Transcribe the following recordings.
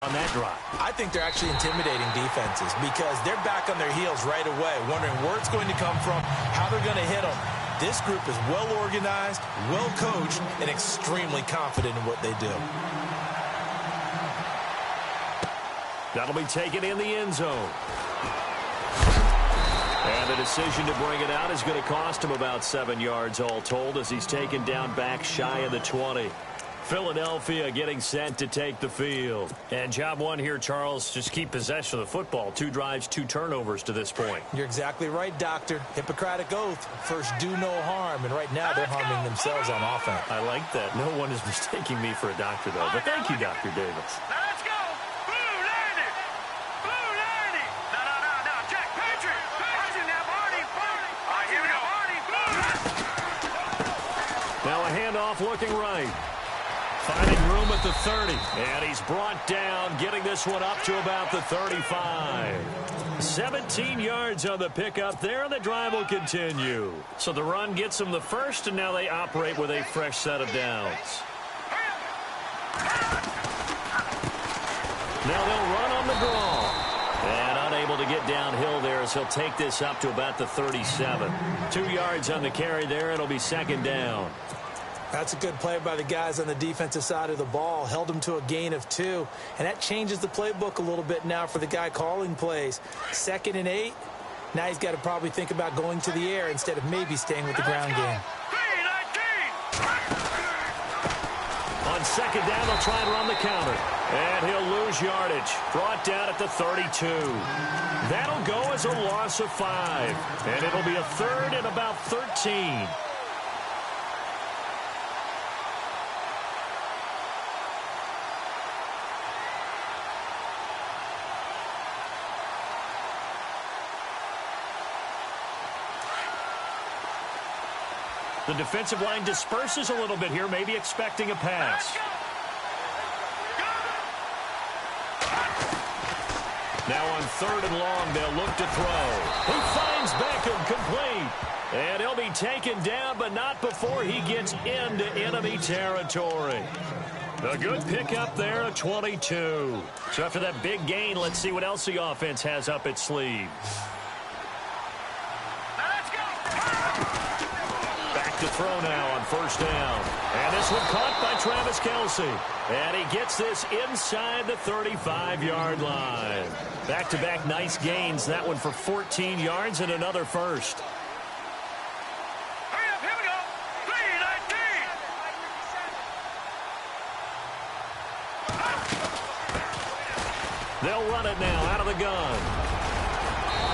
on that drive. I think they're actually intimidating defenses because they're back on their heels right away, wondering where it's going to come from, how they're going to hit them. This group is well organized, well coached, and extremely confident in what they do. That'll be taken in the end zone. And the decision to bring it out is going to cost him about 7 yards all told as he's taken down back shy of the 20. Philadelphia getting set to take the field. And job one here, Charles, just keep possession of the football. 2 drives, 2 turnovers to this point. You're exactly right, Doctor. Hippocratic oath. First, do no harm. And right now, they're harming themselves on offense. I like that. No one is mistaking me for a doctor, though. But thank you, Dr. Davis. Let's go. Blue 90. Blue 90. No. Jack Patrick. Patrick now, Barney. All right, here we go. Barney. Now a handoff looking right. Finding room at the 30. And he's brought down, getting this one up to about the 35. 17 yards on the pickup there, and the drive will continue. So the run gets them the first, and now they operate with a fresh set of downs. Now they'll run on the draw. And unable to get downhill there as he'll take this up to about the 37. 2 yards on the carry there. It'll be second down. That's a good play by the guys on the defensive side of the ball. Held them to a gain of 2. And that changes the playbook a little bit now for the guy calling plays. 2nd and 8. Now he's got to probably think about going to the air instead of maybe staying with the ground game. On second down, they'll try and run the counter. And he'll lose yardage. Brought down at the 32. That'll go as a loss of 5. And it'll be a 3rd and about 13. The defensive line disperses a little bit here, maybe expecting a pass. Now on 3rd and long, they'll look to throw. He finds Beckham complete. And he'll be taken down, but not before he gets into enemy territory. A good pickup there at 22. So after that big gain, let's see what else the offense has up its sleeve. To throw now on 1st down. And this one caught by Travis Kelce. And he gets this inside the 35-yard line. Back-to-back nice gains. That one for 14 yards and another first. Hurry up, here we go. 3-19. They'll run it now out of the gun.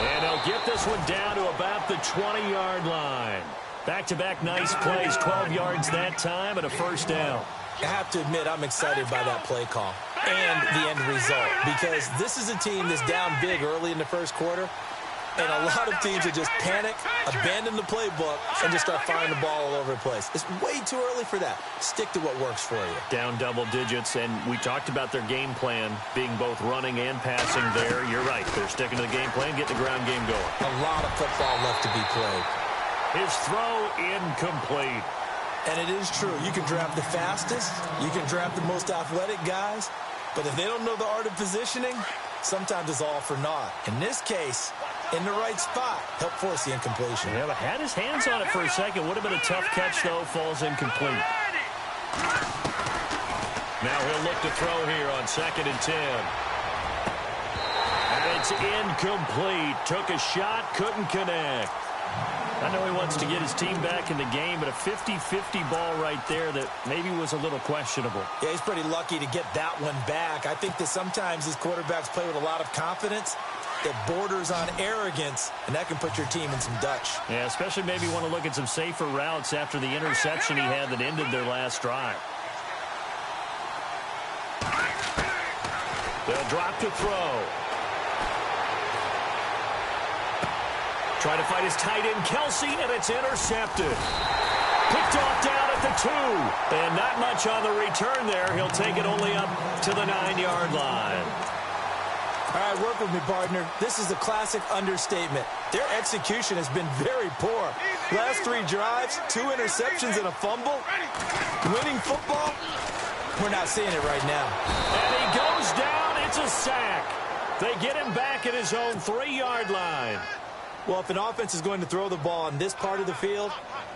And they'll get this one down to about the 20-yard line. Back-to-back nice plays, 12 yards that time, and a first down. I have to admit, I'm excited by that play call and the end result because this is a team that's down big early in the first quarter, and a lot of teams will just panic, abandon the playbook, and just start firing the ball all over the place. It's way too early for that. Stick to what works for you. Down double digits, and we talked about their game plan being both running and passing there. You're right. They're sticking to the game plan, getting the ground game going. A lot of football left to be played. His throw incomplete. And it is true. You can draft the fastest. You can draft the most athletic guys. But if they don't know the art of positioning, sometimes it's all for naught. In this case, in the right spot, help force the incompletion. Yeah, but had his hands on it for a second. Would have been a tough catch, though. Falls incomplete. Now he'll look to throw here on 2nd and 10. And it's incomplete. Took a shot, couldn't connect. I know he wants to get his team back in the game, but a 50-50 ball right there that maybe was a little questionable. Yeah, he's pretty lucky to get that one back. I think that sometimes these quarterbacks play with a lot of confidence that borders on arrogance, and that can put your team in some Dutch. Yeah, especially maybe want to look at some safer routes after the interception he had that ended their last drive. They'll drop to throw. Trying to fight his tight end, Kelce, and it's intercepted. Picked off down at the 2. And not much on the return there. He'll take it only up to the 9-yard line. All right, work with me, partner. This is a classic understatement. Their execution has been very poor. Last 3 drives, 2 interceptions and a fumble. Winning football? We're not seeing it right now. And he goes down They get him back at his own 3-yard line. Well, if an offense is going to throw the ball in this part of the field,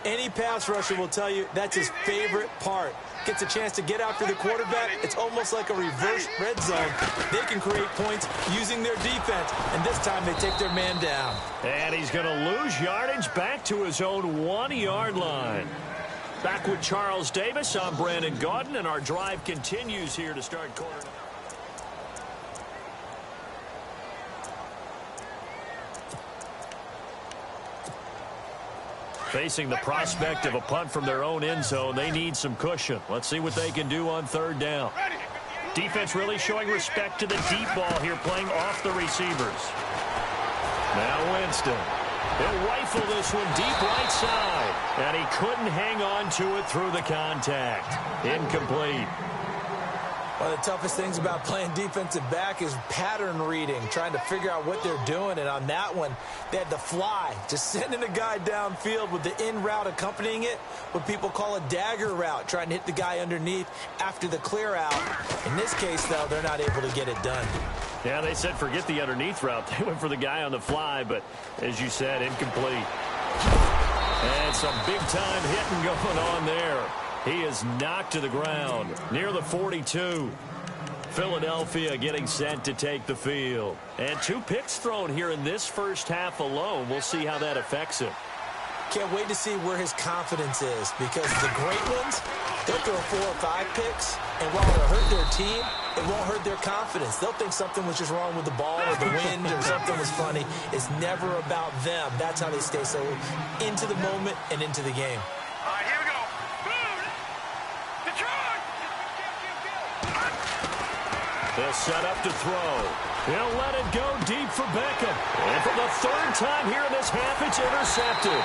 any pass rusher will tell you that's his favorite part. Gets a chance to get after the quarterback. It's almost like a reverse red zone. They can create points using their defense, and this time they take their man down. And he's going to lose yardage back to his own 1-yard line. Back with Charles Davis, I'm Brandon Gaudin, and our drive continues here to start quarter. Facing the prospect of a punt from their own end zone, they need some cushion. Let's see what they can do on 3rd down. Defense really showing respect to the deep ball here, playing off the receivers. Now Winston. He'll rifle this one deep right side. And he couldn't hang on to it through the contact. Incomplete. One of the toughest things about playing defensive back is pattern reading, trying to figure out what they're doing. And on that one, they had to fly, just sending a guy downfield with the in route accompanying it, what people call a dagger route, trying to hit the guy underneath after the clear out. In this case, though, they're not able to get it done. Yeah, they said forget the underneath route. They went for the guy on the fly, but as you said, incomplete. And some big-time hitting going on there. He is knocked to the ground near the 42. Philadelphia getting set to take the field. And 2 picks thrown here in this first half alone. We'll see how that affects him. Can't wait to see where his confidence is, because the great ones, they'll throw 4 or 5 picks, and while it'll hurt their team, it won't hurt their confidence. They'll think something was just wrong with the ball or the wind or something was funny. It's never about them. That's how they stay so into the moment and into the game. All right, here we go. They'll set up to throw. He'll let it go deep for Beckham. And for the 3rd time here in this half, it's intercepted.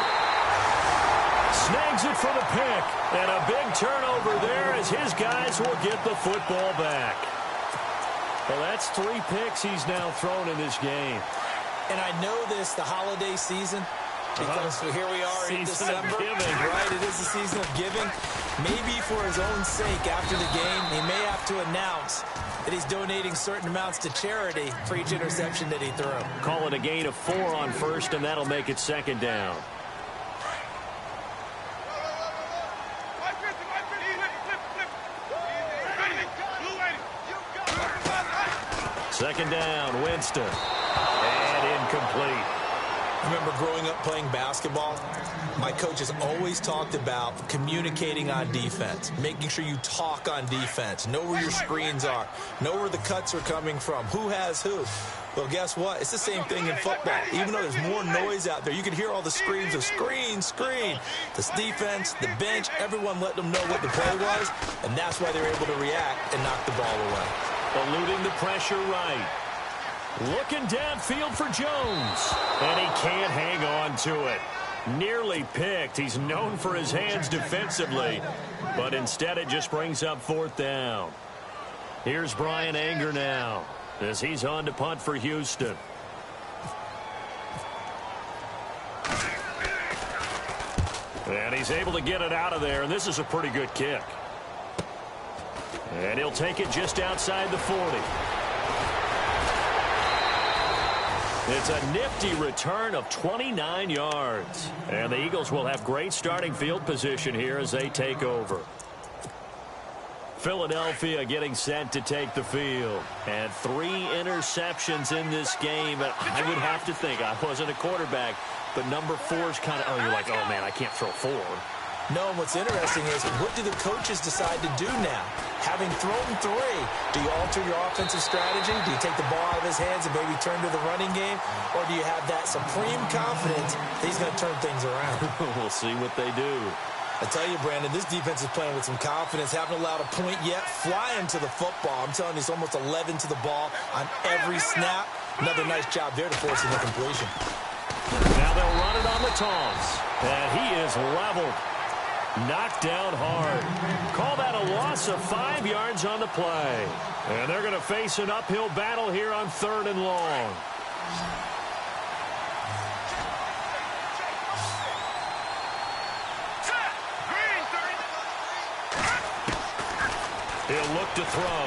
Snags it for the pick. And a big turnover there as his guys will get the football back. Well, that's 3 picks he's now thrown in this game. And I know this, the holiday season, because here we are in December. Right, it is the season of giving. Maybe for his own sake after the game, he may have to announce that he's donating certain amounts to charity for each interception that he threw. Call it a gain of 4 on 1st, and that'll make it 2nd down. Second down, Winston. And incomplete. I remember growing up playing basketball, my coaches always talked about communicating on defense, making sure you talk on defense, know where your screens are, know where the cuts are coming from, who has who. Well, guess what? It's the same thing in football. Even though there's more noise out there, you can hear all the screams of screen, screen. The defense, the bench, everyone let them know what the play was, and that's why they're able to react and knock the ball away. Eluding the pressure right. Looking downfield for Jones. And he can't hang on to it. Nearly picked. He's known for his hands defensively. But instead it just brings up 4th down. Here's Brian Anger now as he's on to punt for Houston. And he's able to get it out of there. And this is a pretty good kick. And he'll take it just outside the 40. It's a nifty return of 29 yards. And the Eagles will have great starting field position here as they take over. Philadelphia getting set to take the field. And 3 interceptions in this game. And I would have to think, I wasn't a quarterback, but number 4's kind of, you're like, oh, man, I can't throw 4. No, and what's interesting is, what do the coaches decide to do now? Having thrown 3, do you alter your offensive strategy? Do you take the ball out of his hands and maybe turn to the running game? Or do you have that supreme confidence that he's going to turn things around? We'll see what they do. I tell you, Brandon, this defense is playing with some confidence. Haven't allowed a point yet. Flying to the football. I'm telling you, it's almost 11 to the ball on every snap. Another nice job there to force the completion. Now they'll run it on the toss. And he is leveled. Knocked down hard. Call that a loss of 5 yards on the play. And they're going to face an uphill battle here on 3rd and long. He'll look to throw.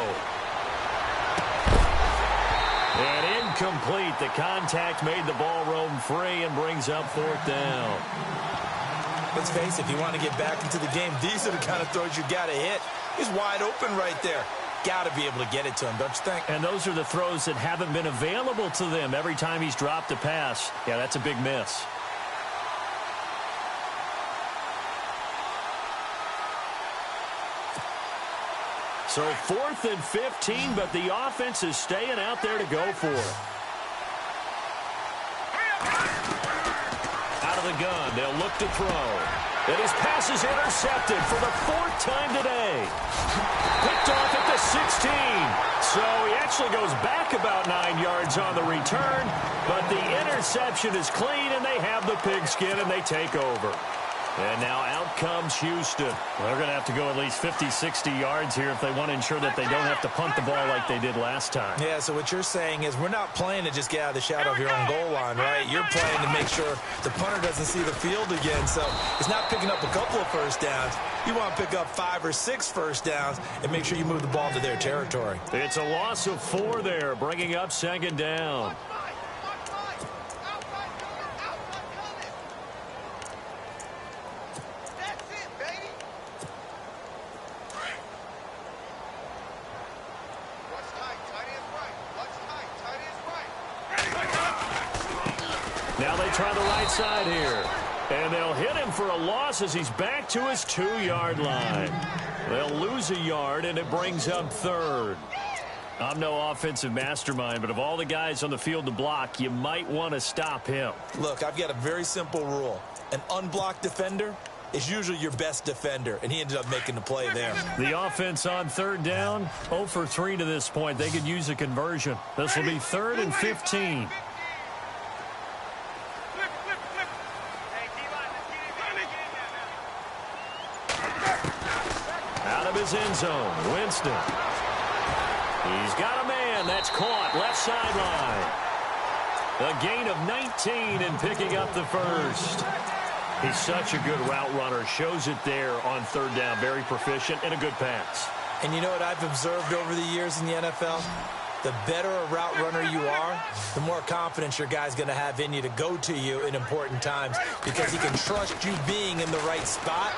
And incomplete. The contact made the ball roam free and brings up 4th down. Let's face it, if you want to get back into the game, these are the kind of throws you got to hit. He's wide open right there. Got to be able to get it to him, don't you think? And those are the throws that haven't been available to them every time he's dropped a pass. Yeah, that's a big miss. So 4th and 15, but the offense is staying out there to go for it. Out of the gun, they'll look to throw. And his pass is intercepted for the 4th time today. Picked off at the 16. So he actually goes back about 9 yards on the return, but the interception is clean, and they have the pigskin, and they take over. And now out comes Houston. They're going to have to go at least 50, 60 yards here if they want to ensure that they don't have to punt the ball like they did last time. Yeah, so what you're saying is we're not playing to just get out of the shadow of your own goal line, right? You're playing to make sure the punter doesn't see the field again. So it's not picking up a couple of first downs. You want to pick up 5 or 6 first downs and make sure you move the ball into their territory. It's a loss of 4 there, bringing up 2nd down. Now they try the right side here. And they'll hit him for a loss as he's back to his 2-yard line. They'll lose a yard, and it brings up 3rd. I'm no offensive mastermind, but of all the guys on the field to block, you might want to stop him. Look, I've got a very simple rule. An unblocked defender is usually your best defender, and he ended up making the play there. The offense on 3rd down, 0 for 3 to this point. They could use a conversion. This will be 3rd and 15. His end zone. Winston. He's got a man. That's caught. Left sideline. A gain of 19 and picking up the 1st. He's such a good route runner. Shows it there on 3rd down. Very proficient and a good pass. And you know what I've observed over the years in the NFL? The better a route runner you are, the more confidence your guy's going to have in you to go to you in important times because he can trust you being in the right spot.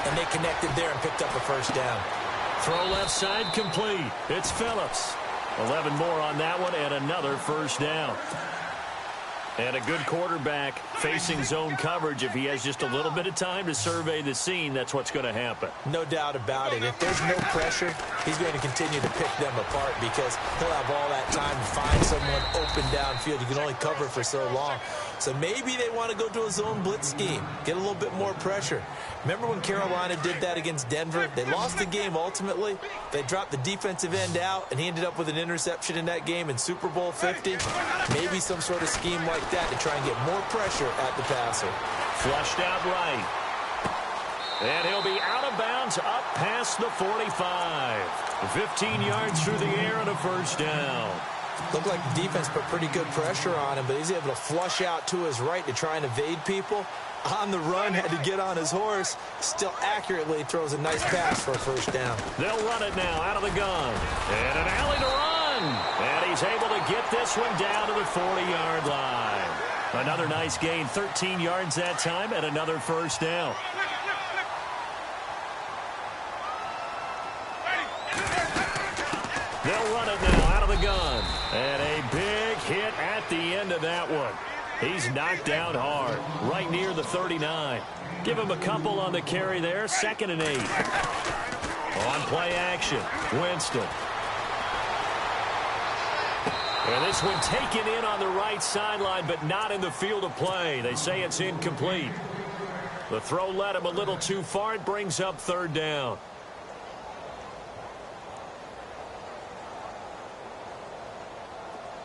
And they connected there and picked up a 1st down. Throw left side complete. It's Phillips. 11 more on that one and another 1st down. And a good quarterback facing zone coverage. If he has just a little bit of time to survey the scene, that's what's going to happen. No doubt about it. If there's no pressure, he's going to continue to pick them apart because he'll have all that time to find someone open downfield. You can only cover for so long. So maybe they want to go to a zone blitz scheme, get a little bit more pressure. Remember when Carolina did that against Denver? They lost the game ultimately. They dropped the defensive end out, and he ended up with an interception in that game in Super Bowl 50. Maybe some sort of scheme like that to try and get more pressure at the passer. Flushed out right. And he'll be out of bounds up past the 45. 15 yards through the air and a 1st down. Looked like the defense put pretty good pressure on him, but he's able to flush out to his right to try and evade people. On the run, had to get on his horse. Still accurately throws a nice pass for a 1st down. They'll run it now out of the gun. And an alley to run. And he's able to get this one down to the 40-yard line. Another nice gain, 13 yards that time, and another 1st down. They'll run it now out of the gun. And a big hit at the end of that one. He's knocked down hard, right near the 39. Give him a couple on the carry there, 2nd and 8. On play action, Winston. And this one taken in on the right sideline, but not in the field of play. They say it's incomplete. The throw led him a little too far. It brings up 3rd down.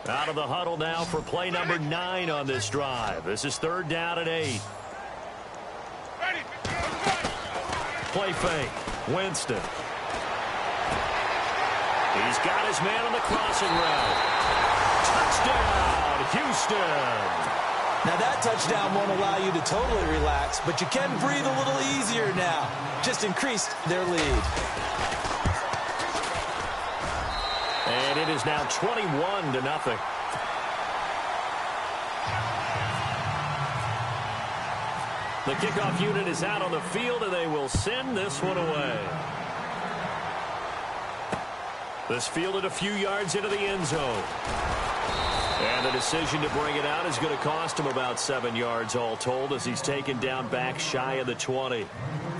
Out of the huddle now for play number 9 on this drive. This is 3rd down and 8. Play fake. Winston. He's got his man on the crossing route. Touchdown, Houston. Now that touchdown won't allow you to totally relax, but you can breathe a little easier now. Just increased their lead. And it is now 21-0. The kickoff unit is out on the field, and they will send this one away. This fielded a few yards into the end zone. And the decision to bring it out is going to cost him about 7 yards all told as he's taken down back shy of the 20.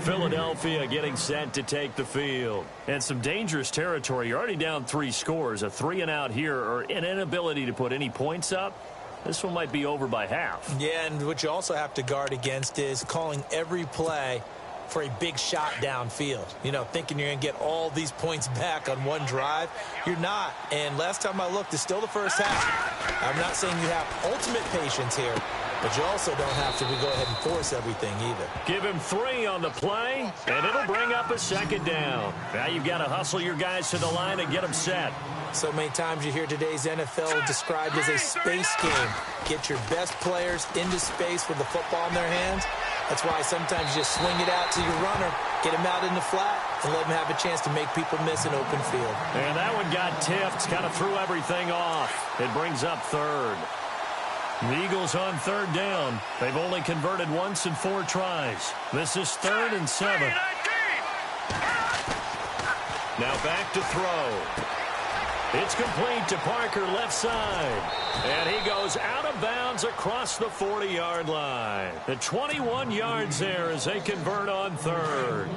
Philadelphia getting set to take the field. And some dangerous territory. You're already down 3 scores. A 3-and-out here or an inability to put any points up. This one might be over by half. Yeah, and what you also have to guard against is calling every play for a big shot downfield. You know, thinking you're going to get all these points back on one drive. You're not. And last time I looked, it's still the first half. I'm not saying you have ultimate patience here, but you also don't have to go ahead and force everything either. Give him 3 on the play, and it'll bring up a 2nd down. Now you've got to hustle your guys to the line and get them set. So many times you hear today's NFL described as a space game. Get your best players into space with the football in their hands. That's why sometimes you just swing it out to your runner, get him out in the flat, and let him have a chance to make people miss an open field. And that one got tipped, kind of threw everything off. It brings up 3rd. The Eagles on 3rd down. They've only converted once in 4 tries. This is 3rd and 7. Now back to throw. It's complete to Parker left side. And he goes out of bounds across the 40-yard line. The 21 yards there as they convert on 3rd.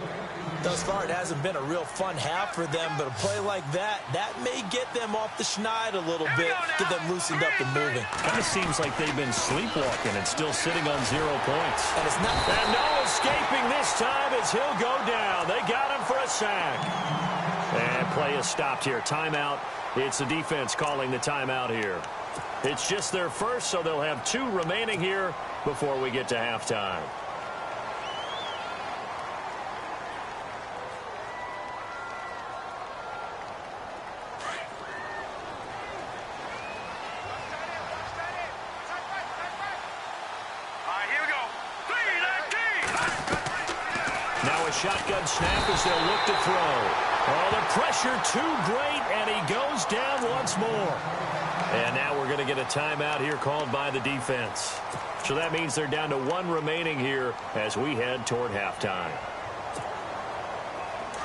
Thus far, it hasn't been a real fun half for them, but a play like that may get them off the schneid a little bit, get them loosened up and moving. Kind of seems like they've been sleepwalking and still sitting on 0 points. And it's not. And no escaping this time as he'll go down. They got him for a sack. And play is stopped here. Timeout. It's the defense calling the timeout here. It's just their first, so they'll have 2 remaining here before we get to halftime. Now a shotgun snap as they'll look to throw. Oh, the pressure too great, and he goes down once more. And now we're going to get a timeout here called by the defense. So that means they're down to 1 remaining here as we head toward halftime.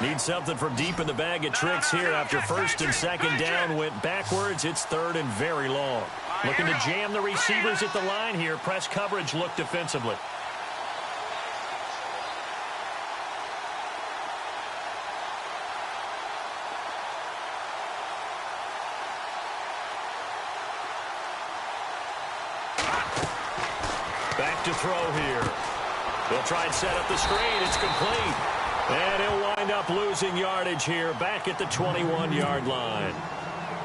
Need something from deep in the bag of tricks here after 1st and 2nd down went backwards. It's 3rd and very long. Looking to jam the receivers at the line here. Press coverage look defensively. Back to throw here. They'll try and set up the screen. It's complete. And he'll wind up losing yardage here back at the 21-yard line.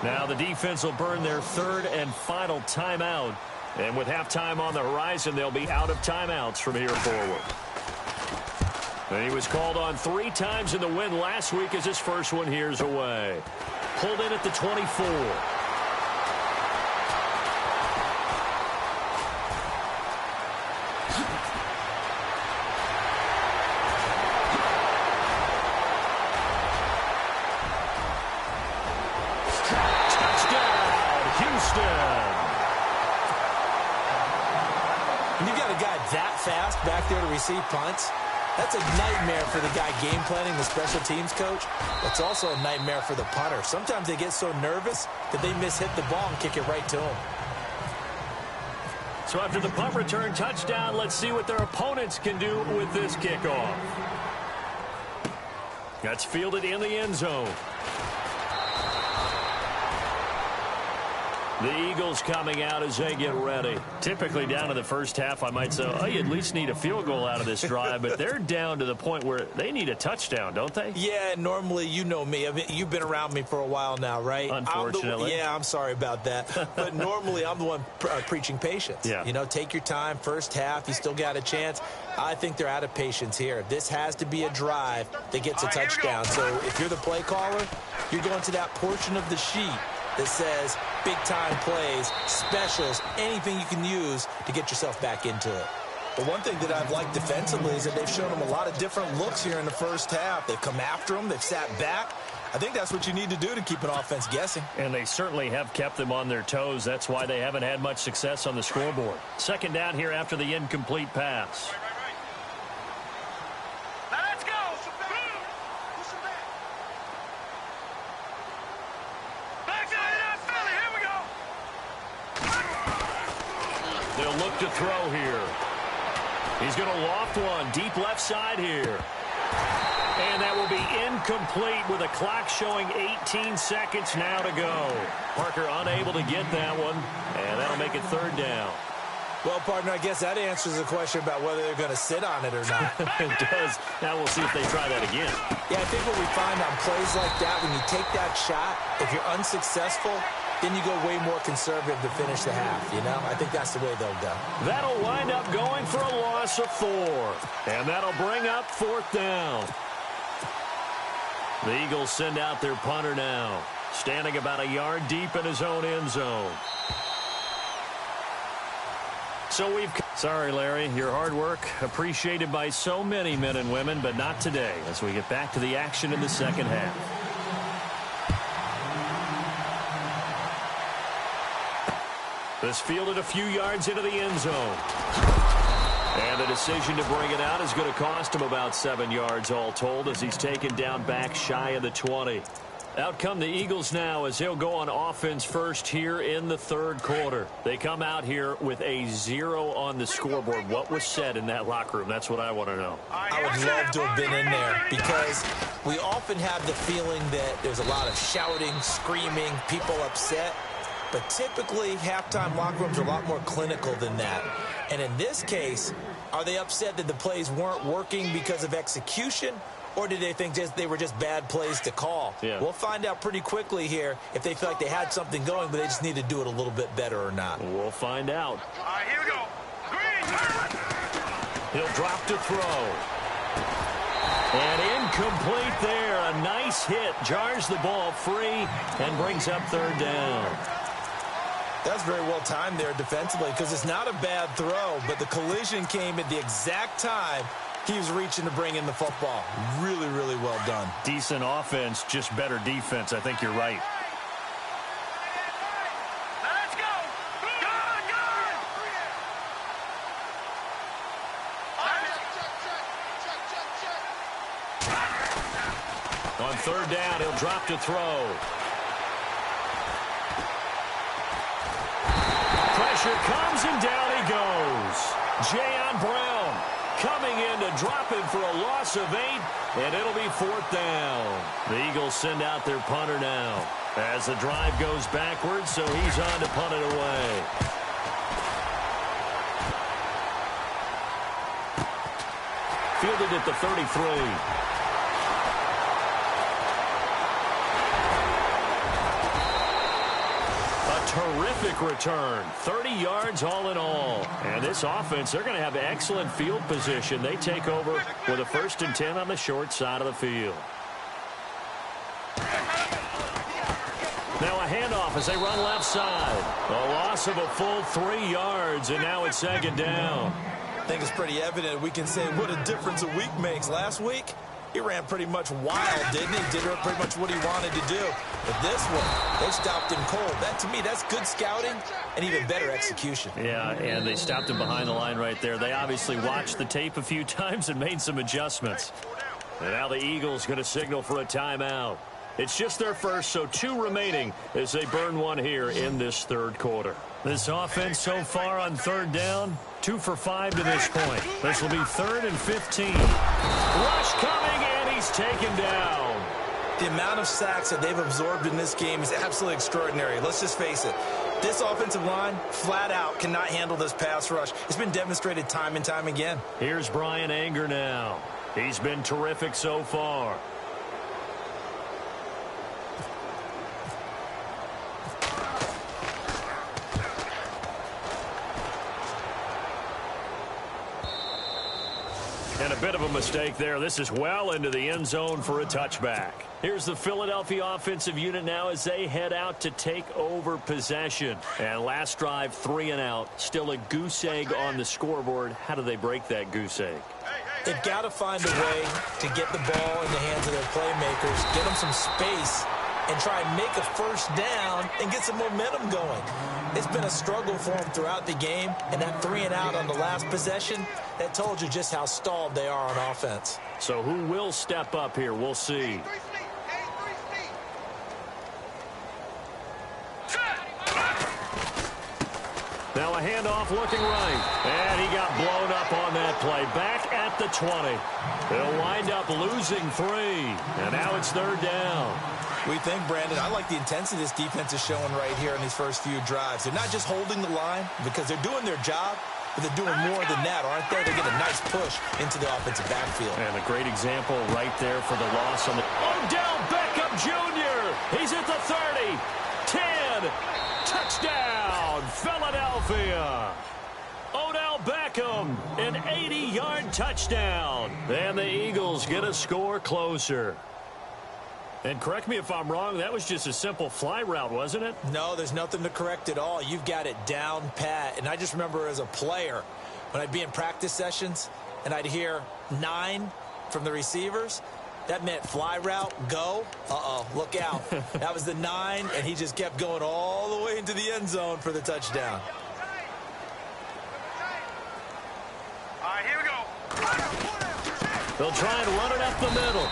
Now the defense will burn their 3rd and final timeout. And with halftime on the horizon, they'll be out of timeouts from here forward. And he was called on 3 times in the win last week as his first one here's away. Pulled in at the 24. Fast back there to receive punts. That's a nightmare for the guy game planning, the special teams coach. It's also a nightmare for the punter. Sometimes they get so nervous that they mishit the ball and kick it right to him. So after the punt return touchdown, let's see what their opponents can do with this kickoff. That's fielded in the end zone. The Eagles coming out as they get ready. Typically down to the first half, I might say, oh, you at least need a field goal out of this drive. But they're down to the point where they need a touchdown, don't they? Yeah, normally, you know me. I mean, you've been around me for a while now, right? Unfortunately. I'm sorry about that. But normally, I'm the one preaching patience. Yeah. You know, take your time. First half, you still got a chance. I think they're out of patience here. This has to be a drive that gets a touchdown. So if you're the play caller, you're going to that portion of the sheet that says big-time plays, specials, anything you can use to get yourself back into it. The one thing that I've liked defensively is that they've shown them a lot of different looks here in the first half. They've come after them. They've sat back. I think that's what you need to do to keep an offense guessing. And they certainly have kept them on their toes. That's why they haven't had much success on the scoreboard. Second down here after the incomplete pass. Now let's go. Back to the Philly. Here we go. They'll look to throw here. He's going to loft one deep left side here. And that will be incomplete with a clock showing 18 seconds now to go. Parker unable to get that one, and that'll make it third down. Well, partner, I guess that answers the question about whether they're going to sit on it or not. It does. Now we'll see if they try that again. Yeah, I think what we find on plays like that, when you take that shot, if you're unsuccessful, then you go way more conservative to finish the half, you know? I think that's the way they'll go. That'll wind up going for a loss of 4. And that'll bring up fourth down. The Eagles send out their punter now, standing about a yard deep in his own end zone. So sorry, Larry, your hard work appreciated by so many men and women, but not today as we get back to the action in the second half. This fielded a few yards into the end zone. And the decision to bring it out is going to cost him about 7 yards all told as he's taken down back shy of the 20. Out come the Eagles now as they'll go on offense first here in the third quarter. They come out here with a 0 on the scoreboard. What was said in that locker room? That's what I want to know. I would love to have been in there because we often have the feeling that there's a lot of shouting, screaming, people upset. But typically, halftime locker rooms are a lot more clinical than that. And in this case, are they upset that the plays weren't working because of execution? Or did they think they were just bad plays to call? Yeah. We'll find out pretty quickly here if they feel like they had something going, but they just need to do it a little bit better or not. We'll find out. All right, here we go. Green. He'll drop to throw. And incomplete there. A nice hit. Jars the ball free and brings up third down. That's very well timed there defensively because it's not a bad throw, but the collision came at the exact time he was reaching to bring in the football. Really, really well done. Decent offense, just better defense. I think you're right. Now let's go. Go. On third down, he'll drop to throw. Pressure comes and down he goes. Jayon Brown coming in to drop him for a loss of 8, and it'll be fourth down. The Eagles send out their punter now as the drive goes backwards, so he's on to punt it away. Fielded at the 33. Terrific return. 30 yards all in all. And this offense, they're going to have excellent field position. They take over with a 1st and 10 on the short side of the field. Now a handoff as they run left side. A loss of a full 3 yards, and now it's second down. I think it's pretty evident we can say what a difference a week makes. Last week, he ran pretty much wild, didn't he? Did pretty much what he wanted to do. But this one, they stopped him cold. That, to me, that's good scouting and even better execution. Yeah, and they stopped him behind the line right there. They obviously watched the tape a few times and made some adjustments. And now the Eagles going to signal for a timeout. It's just their first, so 2 remaining as they burn one here in this third quarter. This offense so far on third down, 2 for 5 to this point. This will be 3rd and 15. Rush coming, and he's taken down. The amount of sacks that they've absorbed in this game is absolutely extraordinary. Let's just face it. This offensive line, flat out, cannot handle this pass rush. It's been demonstrated time and time again. Here's Brian Anger now. He's been terrific so far. And a bit of a mistake there. This is well into the end zone for a touchback. Here's the Philadelphia offensive unit now as they head out to take over possession. And last drive, 3 and out. Still a goose egg on the scoreboard. How do they break that goose egg? Hey, hey, They've got to find a way to get the ball in the hands of their playmakers, get them some space, and try and make a first down and get some momentum going. It's been a struggle for them throughout the game, and that 3-and-out on the last possession, that told you just how stalled they are on offense. So who will step up here? We'll see. Now a handoff looking right. And he got blown up on that play. Back at the 20. They'll wind up losing 3. And now it's 3rd down. We think, Brandon, I like the intensity this defense is showing right here in these first few drives. They're not just holding the line because they're doing their job, but they're doing more than that, aren't they? They're getting a nice push into the offensive backfield. And a great example right there for the loss on the... Odell Beckham Jr. He's at the 30. 10. Touchdown, Philadelphia. Odell Beckham, an 80-yard touchdown. And the Eagles get a score closer. And correct me if I'm wrong, that was just a simple fly route, wasn't it? No, there's nothing to correct at all. You've got it down pat. And I just remember as a player, when I'd be in practice sessions and I'd hear 9 from the receivers, that meant fly route, go. Uh-oh, look out. That was the 9, and he just kept going all the way into the end zone for the touchdown. All right, here we go. They'll try and run it up the middle.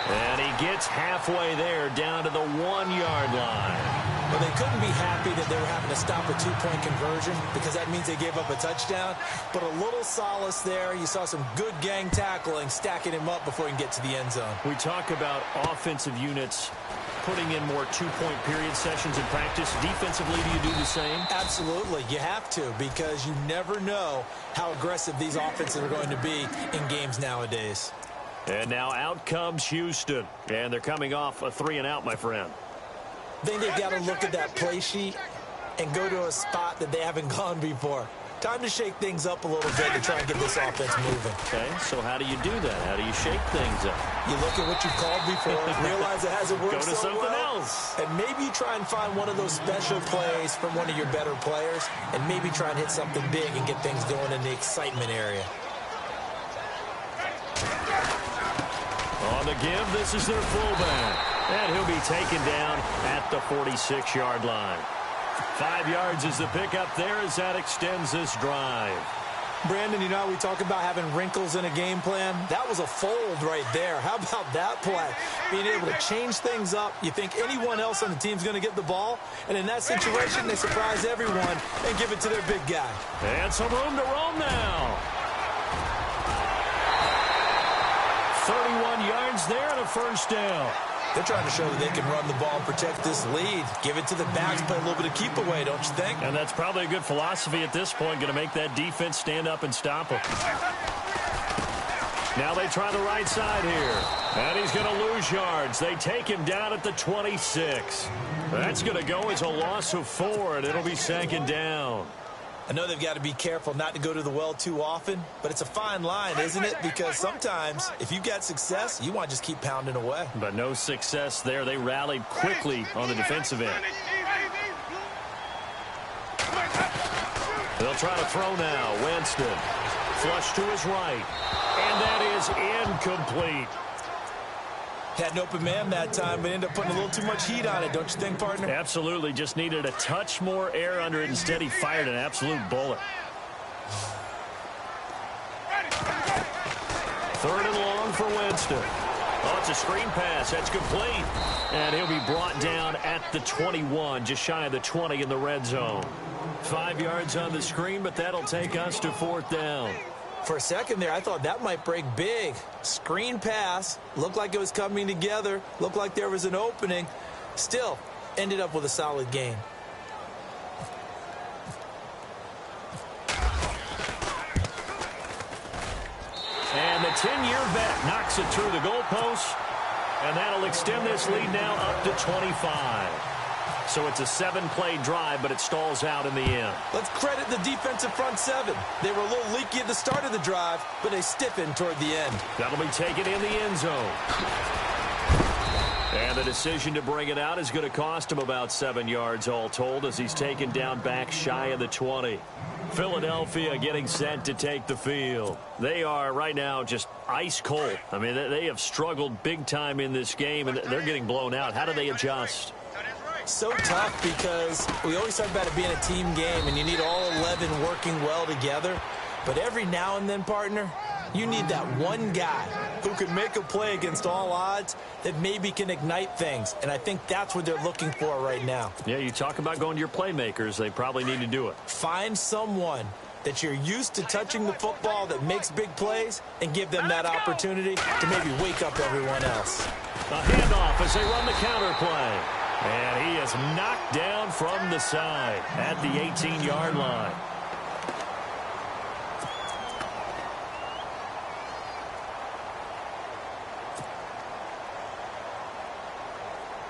And he gets halfway there, down to the 1-yard line. Well, they couldn't be happy that they were having to stop a 2-point conversion because that means they gave up a touchdown. But a little solace there. You saw some good gang tackling, stacking him up before he can get to the end zone. We talk about offensive units putting in more 2-point period sessions in practice. Defensively, do you do the same? Absolutely. You have to because you never know how aggressive these offenses are going to be in games nowadays. And now out comes Houston. And they're coming off a 3-and-out, my friend. I think they've got to look at that play sheet and go to a spot that they haven't gone before. Time to shake things up a little bit to try and get this offense moving. Okay, so how do you do that? How do you shake things up? You look at what you've called before, realize it hasn't worked Go to so something well, else. and maybe you try and find one of those special plays from one of your better players, and maybe try and hit something big and get things going in the excitement area. On the give, this is their fullback. And he'll be taken down at the 46-yard line. 5 yards is the pickup there as that extends this drive. Brandon, you know, we talk about having wrinkles in a game plan. That was a fold right there. How about that play? Being able to change things up. You think anyone else on the team's going to get the ball, and in that situation, they surprise everyone and give it to their big guy. And some room to roam now. 31 yards there and a first down. They're trying to show that they can run the ball and protect this lead. Give it to the backs, play a little bit of keep away, don't you think? And that's probably a good philosophy at this point, going to make that defense stand up and stop them. Now they try the right side here. And he's going to lose yards. They take him down at the 26. That's going to go as a loss of 4, and it'll be 2nd down. I know they've got to be careful not to go to the well too often, but it's a fine line, isn't it? Because sometimes, if you've got success, you want to just keep pounding away. But no success there. They rallied quickly on the defensive end. They'll try to throw now. Winston. Flush to his right. And that is incomplete. Had an open man that time, but ended up putting a little too much heat on it, don't you think, partner? Absolutely. Just needed a touch more air under it. Instead, he fired an absolute bullet. 3rd and long for Winston. Oh, it's a screen pass. That's complete. And he'll be brought down at the 21, just shy of the 20 in the red zone. 5 yards on the screen, but that'll take us to 4th down. For a second there, I thought that might break big. Screen pass. Looked like it was coming together. Looked like there was an opening. Still, ended up with a solid game. And the 10-year vet knocks it through the goalpost. And that'll extend this lead now up to 25. So it's a 7-play drive, but it stalls out in the end. Let's credit the defensive front 7. They were a little leaky at the start of the drive, but they stiffened toward the end. That'll be taken in the end zone. And the decision to bring it out is going to cost him about 7 yards all told as he's taken down back shy of the 20. Philadelphia getting set to take the field. They are right now just ice cold. I mean, they have struggled big time in this game, and they're getting blown out. How do they adjust? So tough because we always talk about it being a team game, and you need all 11 working well together. But every now and then, partner, you need that one guy who can make a play against all odds that maybe can ignite things. And I think that's what they're looking for right now. Yeah, you talk about going to your playmakers. They probably need to do it. Find someone that you're used to touching the football that makes big plays and give them that opportunity to maybe wake up everyone else. A handoff as they run the counter play. And he is knocked down from the side at the 18-yard line.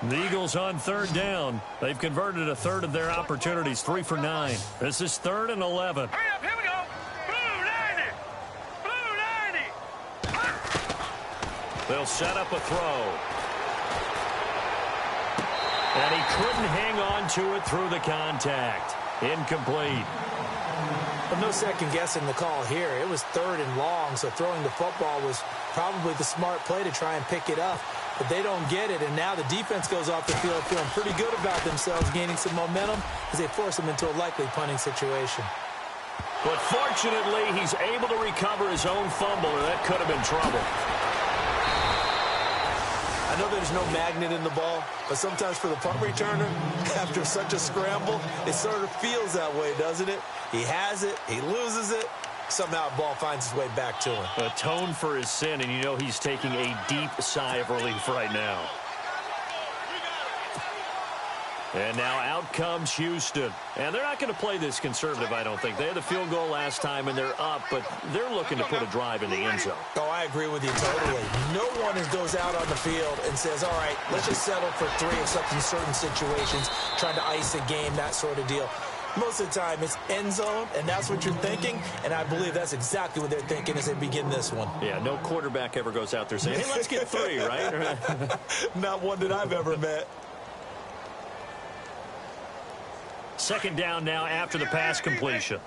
The Eagles on third down. They've converted a third of their opportunities, 3 for 9. This is 3rd and 11. Hurry up, here we go. Blue 90. Blue 90. They'll set up a throw. And he couldn't hang on to it through the contact. Incomplete. But no second guessing the call here. It was 3rd and long, so throwing the football was probably the smart play to try and pick it up. But they don't get it, and now the defense goes off the field feeling pretty good about themselves, gaining some momentum as they force them into a likely punting situation. But fortunately, he's able to recover his own fumble, or that could have been trouble. I know there's no magnet in the ball, but sometimes for the punt returner, after such a scramble, it sort of feels that way, doesn't it? He has it, he loses it, somehow the ball finds its way back to him. Atone for his sin, and you know he's taking a deep sigh of relief right now. And now out comes Houston. And they're not going to play this conservative, I don't think. They had the field goal last time, and they're up, but they're looking to put a drive in the end zone. Oh, I agree with you totally. No one goes out on the field and says, all right, let's just settle for 3 except in certain situations, trying to ice a game, that sort of deal. Most of the time, it's end zone, and that's what you're thinking, and I believe that's exactly what they're thinking as they begin this one. Yeah, no quarterback ever goes out there saying, hey, let's get 3, right? Not one that I've ever met. Second down now after the pass completion.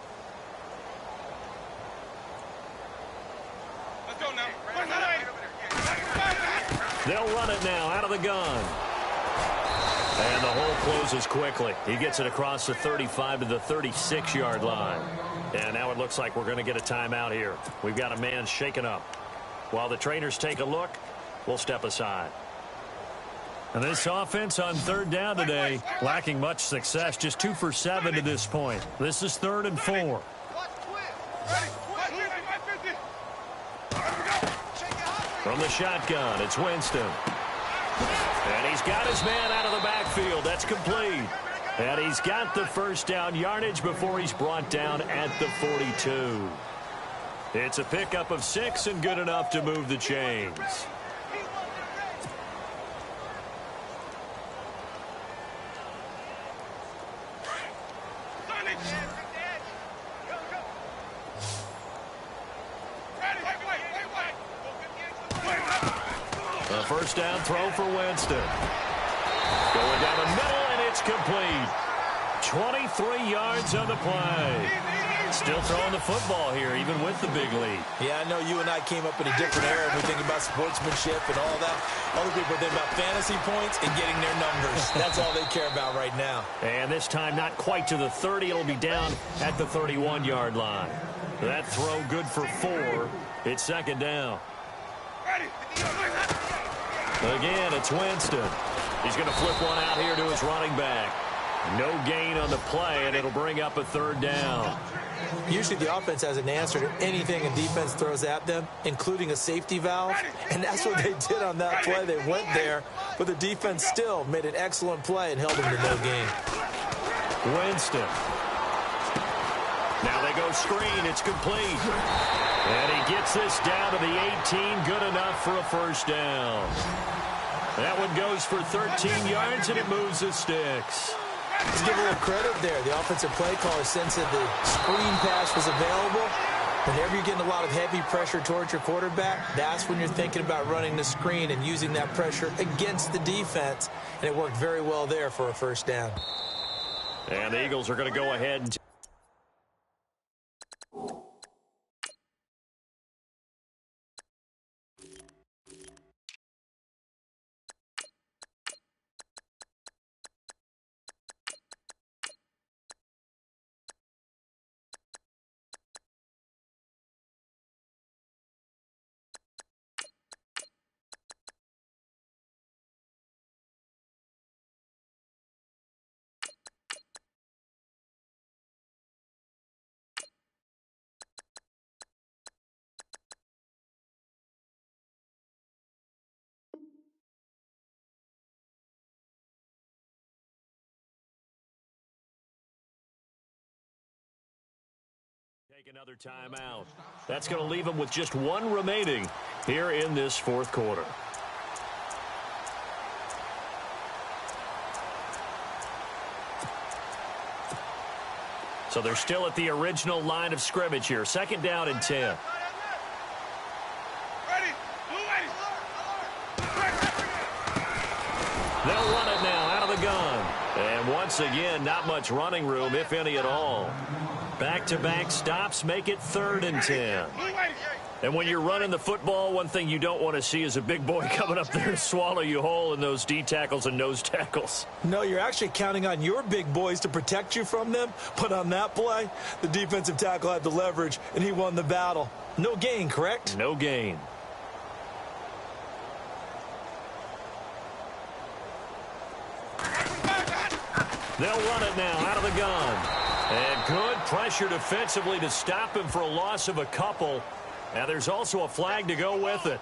Let's go now. They'll run it now out of the gun. And the hole closes quickly. He gets it across the 35 to the 36-yard line. And now it looks like we're going to get a timeout here. We've got a man shaken up. While the trainers take a look, we'll step aside. And this offense on third down today, lacking much success, just 2 for 7 to this point. This is 3rd and 4. From the shotgun, it's Winston. And he's got his man out of the backfield. That's complete. And he's got the first down yardage before he's brought down at the 42. It's a pickup of 6 and good enough to move the chains. A first down throw for Winston. Going down the middle, and it's complete. 23 yards on the play. Still throwing the football here, even with the big lead. Yeah, I know you and I came up in a different era. We think about sportsmanship and all that. Other people think about fantasy points and getting their numbers. That's all they care about right now. And this time, not quite to the 30. It'll be down at the 31-yard line. That throw good for 4. It's second down. Again, it's Winston. He's going to flip one out here to his running back. No gain on the play, and it'll bring up a third down. Usually the offense has an answer to anything a defense throws at them, including a safety valve. And that's what they did on that play. They went there, but the defense still made an excellent play and held them to no gain. Winston. Now they go screen. It's complete. And he gets this down to the 18. Good enough for a first down. That one goes for 13 yards, and it moves the sticks. Let's give a little credit there. The offensive play caller sensed that the screen pass was available. Whenever you're getting a lot of heavy pressure towards your quarterback, that's when you're thinking about running the screen and using that pressure against the defense. And it worked very well there for a first down. And the Eagles are going to go ahead and Take another timeout. That's going to leave them with just one remaining here in this fourth quarter. So they're still at the original line of scrimmage here. 2nd down and 10. They'll run it now out of the gun. And once again, not much running room, if any at all. Back-to-back stops make it 3rd and 10. And when you're running the football, one thing you don't want to see is a big boy coming up there to swallow you whole in those D tackles and nose tackles. No, you're actually counting on your big boys to protect you from them. But on that play, the defensive tackle had the leverage, and he won the battle. No gain, correct? No gain. They'll run it now out of the gun. And good pressure defensively to stop him for a loss of a couple. Now there's also a flag to go with it.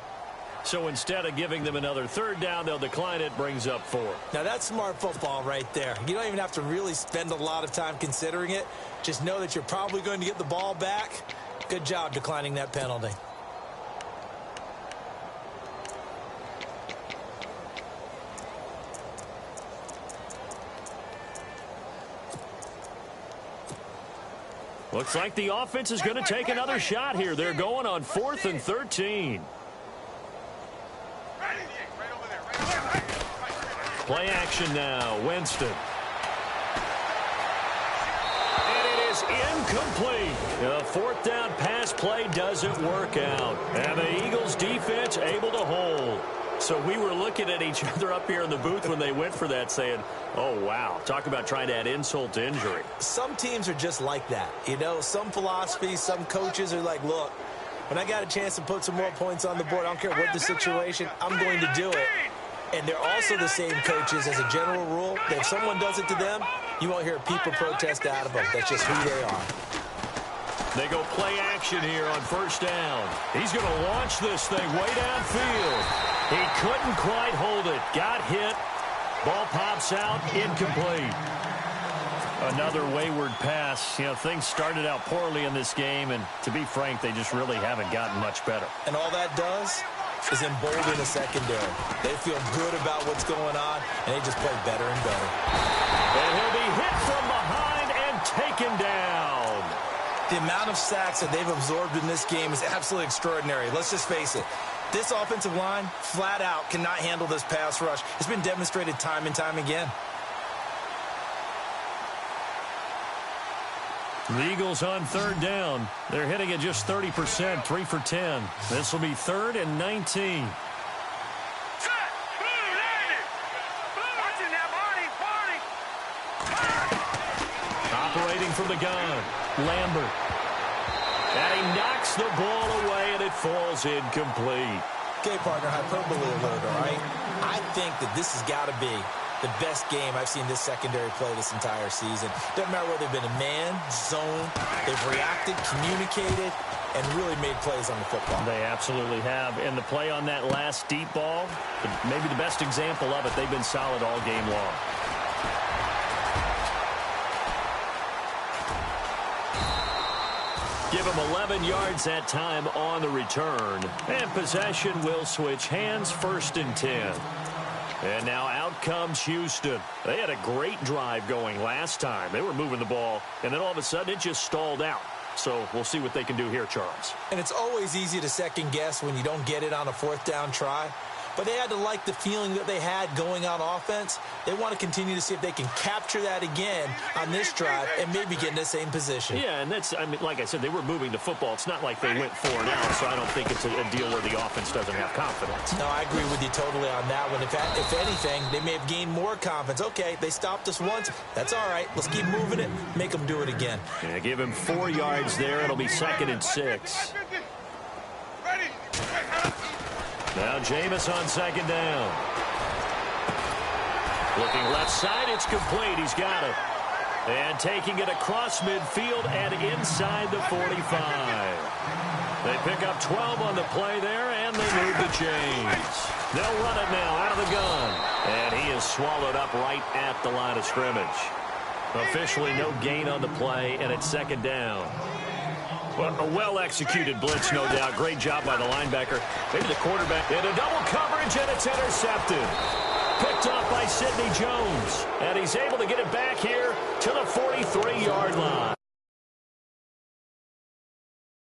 So instead of giving them another 3rd down, they'll decline it, brings up 4. Now that's smart football right there. You don't even have to really spend a lot of time considering it. Just know that you're probably going to get the ball back. Good job declining that penalty. Looks like the offense is going to take another shot here. They're going on 4th and 13. Play action now. Winston. And it is incomplete. The 4th down pass play doesn't work out. And the Eagles defense able to hold. So we were looking at each other up here in the booth when they went for that saying, oh, wow, talk about trying to add insult to injury. Some teams are just like that. You know, some philosophies, some coaches are like, look, when I got a chance to put some more points on the board, I don't care what the situation, I'm going to do it. And they're also the same coaches as a general rule that if someone does it to them, you won't hear people protest out of them. That's just who they are. They go play action here on 1st down. He's going to launch this thing way downfield. He couldn't quite hold it. Got hit. Ball pops out. Incomplete. Another wayward pass. You know, things started out poorly in this game, and to be frank, they just really haven't gotten much better. And all that does is embolden the secondary. They feel good about what's going on, and they just play better and better. And he'll be hit from behind and taken down. The amount of sacks that they've absorbed in this game is absolutely extraordinary. Let's just face it. This offensive line, flat out, cannot handle this pass rush. It's been demonstrated time and time again. The Eagles on 3rd down. They're hitting at just 30%, 3 for 10. This will be 3rd and 19. Operating from the gun, Lambert. And he knocks the ball away, and it falls incomplete. Okay, partner, hyperbole alert, all right? I think that this has got to be the best game I've seen this secondary play this entire season. Doesn't matter whether they've been a man, zone, they've reacted, communicated, and really made plays on the football. They absolutely have. And the play on that last deep ball, maybe the best example of it, they've been solid all game long. Give him 11 yards that time on the return. And possession will switch hands, 1st and 10. And now out comes Houston. They had a great drive going last time. They were moving the ball, and then all of a sudden it just stalled out. So we'll see what they can do here, Charles. And it's always easy to second guess when you don't get it on a 4th down try. But they had to like the feeling that they had going on offense. They want to continue to see if they can capture that again on this drive and maybe get in the same position. Yeah, and that's, I mean, like I said, they were moving the football. It's not like they went 4 and out, so I don't think it's a deal where the offense doesn't have confidence. No, I agree with you totally on that one. If anything, they may have gained more confidence. Okay, they stopped us once. That's all right. Let's keep moving it. Make them do it again. Yeah, give him 4 yards there. It'll be 2nd and 6. Now Jameis on 2nd down. Looking left side, it's complete. He's got it. And taking it across midfield and inside the 45. They pick up 12 on the play there, and they move the chains. They'll run it now out of the gun. And he is swallowed up right at the line of scrimmage. Officially no gain on the play, and it's 2nd down. Well, a well-executed blitz, no doubt. Great job by the linebacker. Maybe the quarterback did a double coverage, and it's intercepted. Picked up by Sidney Jones. And he's able to get it back here to the 43-yard line.